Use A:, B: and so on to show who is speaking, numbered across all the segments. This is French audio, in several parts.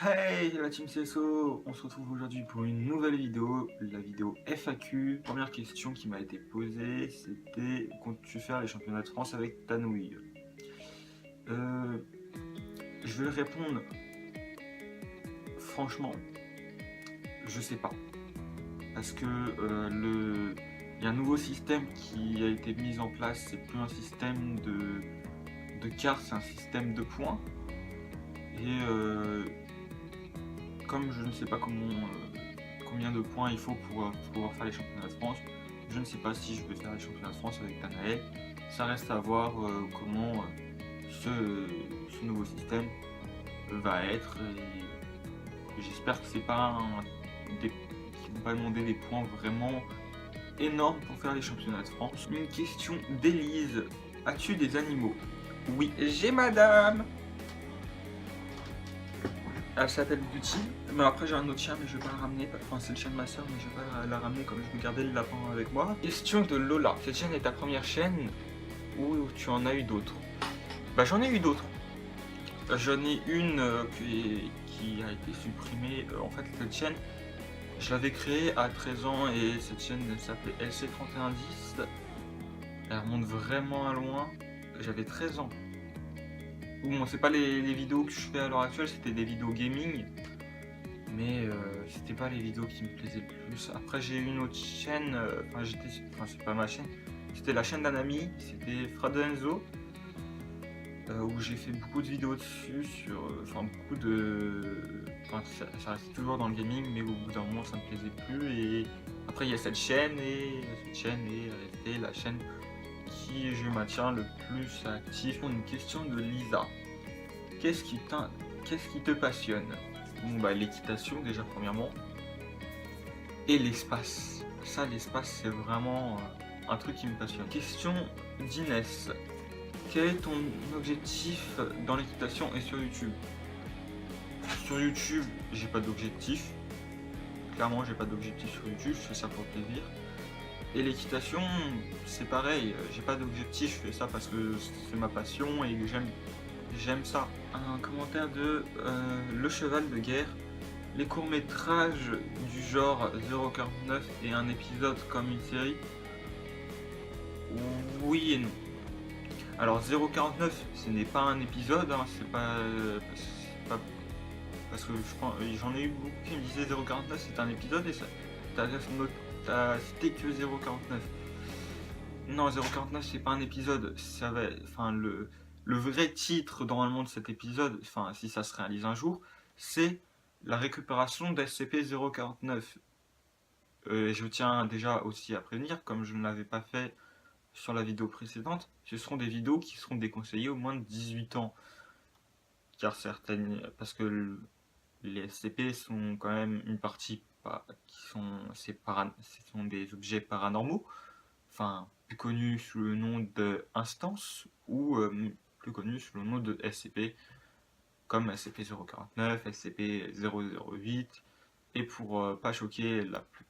A: Hey la team CSO, on se retrouve aujourd'hui pour une nouvelle vidéo, la vidéo FAQ. Première question qui m'a été posée, c'était comptes-tu faire les championnats de France avec ta nouille? Euh, je vais répondre franchement, je sais pas. Parce que il y a un nouveau système qui a été mis en place, c'est plus un système de cartes, c'est un système de points. Et comme je ne sais pas combien de points il faut pour pouvoir faire les championnats de France, je ne sais pas si je vais faire les championnats de France avec Tanael. Ça reste à voir comment ce nouveau système va être. Et j'espère que c'est pas qu'ils vont pas demander des points vraiment énormes pour faire les championnats de France. Une question d'Élise. As-tu des animaux? Oui, j'ai madame. Elle s'appelle Beauty, mais après j'ai un autre chien mais je vais pas la ramener, enfin c'est le chien de ma soeur mais je vais pas la ramener comme je vais garder le lapin avec moi. Question de Lola, cette chaîne est ta première chaîne ou tu en as eu d'autres? Bah j'en ai eu d'autres. J'en ai une qui a été supprimée, en fait cette chaîne je l'avais créée à 13 ans et cette chaîne s'appelait LC3110, elle remonte vraiment à loin, j'avais 13 ans. Bon c'est pas les vidéos que je fais à l'heure actuelle, c'était des vidéos gaming. Mais c'était pas les vidéos qui me plaisaient le plus. Après j'ai eu une autre chaîne, enfin c'est pas ma chaîne, c'était la chaîne d'un ami, c'était Fradenzo, où j'ai fait beaucoup de vidéos dessus, enfin beaucoup de... Enfin ça reste toujours dans le gaming, mais au bout d'un moment ça me plaisait plus. Et après il y a cette chaîne, et cette chaîne est restée la chaîne qui je maintiens le plus actif. Une question de Lisa. Qu'est-ce qui te passionne? Bon bah l'équitation déjà premièrement. Et l'espace. Ça, l'espace, c'est vraiment un truc qui me passionne. Question d'Inès. Quel est ton objectif dans l'équitation et sur YouTube? Sur YouTube, j'ai pas d'objectif. Clairement, j'ai pas d'objectif sur YouTube, je fais ça pour le plaisir. Et l'équitation, c'est pareil, j'ai pas d'objectif, je fais ça parce que c'est ma passion et j'aime ça. Un commentaire de Le Cheval de Guerre. Les courts-métrages du genre 049 et un épisode comme une série, oui et non. Alors 049, ce n'est pas un épisode, hein, c'est pas parce que j'en ai eu beaucoup qui me disaient 049 c'est un épisode et ça t'as cité que 049. Non, 049 c'est pas un épisode, enfin le vrai titre normalement de cet épisode, enfin si ça se réalise un jour, c'est la récupération d'SCP-049. Je tiens déjà aussi à prévenir, comme je ne l'avais pas fait sur la vidéo précédente, ce seront des vidéos qui seront déconseillées aux moins de 18 ans. Car parce que les SCP sont quand même une partie ce sont des objets paranormaux, enfin plus connus sous le nom de instance ou plus connus sous le nom de SCP, comme SCP-049, SCP-008. Et pour pas choquer la plus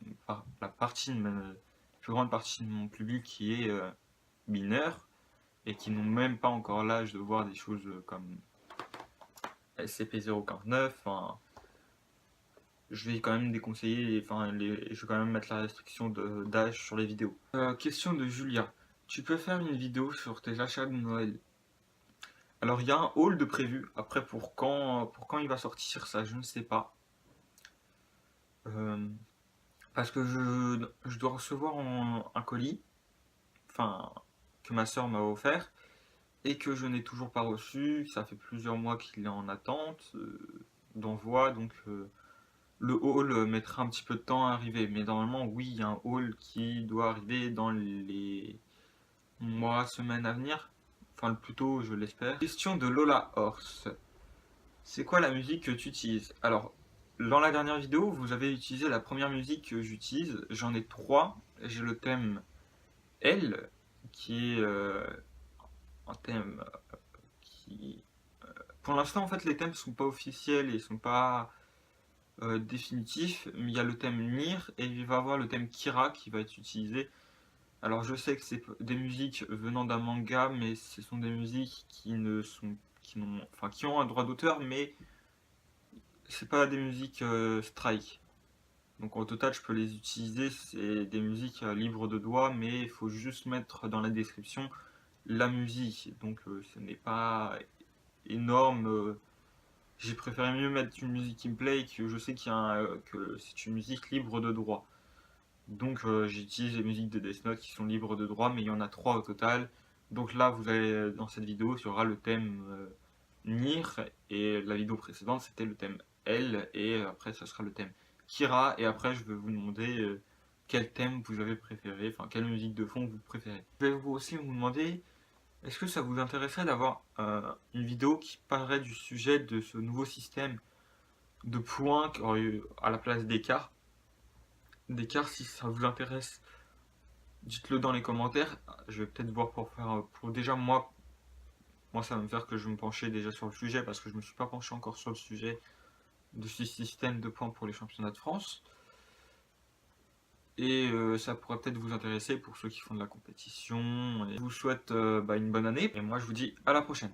A: grande partie de mon public qui est mineur et qui n'ont même pas encore l'âge de voir des choses comme SCP-049, enfin, je vais quand même déconseiller, enfin, je vais quand même mettre la restriction d'âge sur les vidéos. Question de Julia. Tu peux faire une vidéo sur tes achats de Noël? Alors il y a un haul de prévu, après pour quand il va sortir ça, je ne sais pas. Euh, Parce que je dois recevoir un colis, enfin, que ma soeur m'a offert, et que je n'ai toujours pas reçu. Ça fait plusieurs mois qu'il est en attente d'envoi, donc le haul mettra un petit peu de temps à arriver. Mais normalement, oui, il y a un haul qui doit arriver dans les mois, semaines à venir. Enfin, le plus tôt, je l'espère. Question de Lola Horse. C'est quoi la musique que tu utilises? Alors, dans la dernière vidéo, vous avez utilisé la première musique que j'utilise. J'en ai trois. J'ai le thème L, qui est un thème qui... Pour l'instant, en fait, les thèmes sont pas officiels et sont pas définitifs. Mais il y a le thème Nir et il va y avoir le thème Kira qui va être utilisé. Alors, je sais que c'est des musiques venant d'un manga, mais ce sont des musiques qui ont un droit d'auteur, mais c'est pas des musiques strike. Donc au total, je peux les utiliser, c'est des musiques libres de droit, mais il faut juste mettre dans la description la musique. Donc ce n'est pas énorme. J'ai préféré mieux mettre une musique qui me plaît et que je sais que c'est une musique libre de droit. Donc j'utilise les musiques de Death Note qui sont libres de droit, mais il y en a trois au total. Donc là, vous allez dans cette vidéo, il y aura le thème Nier, et la vidéo précédente c'était le thème L, et après ça sera le thème Kira, et après je vais vous demander quel thème vous avez préféré, enfin quelle musique de fond vous préférez. Je vais vous aussi vous demander, est-ce que ça vous intéresserait d'avoir une vidéo qui parlerait du sujet de ce nouveau système de points à la place d'écarts. D'écarts, si ça vous intéresse, dites-le dans les commentaires. Je vais peut-être voir pour faire, pour déjà moi ça va me faire que je vais me pencher déjà sur le sujet parce que je me suis pas penché encore sur le sujet de ce système de points pour les championnats de France. Et ça pourrait peut-être vous intéresser pour ceux qui font de la compétition. Et je vous souhaite une bonne année et moi je vous dis à la prochaine.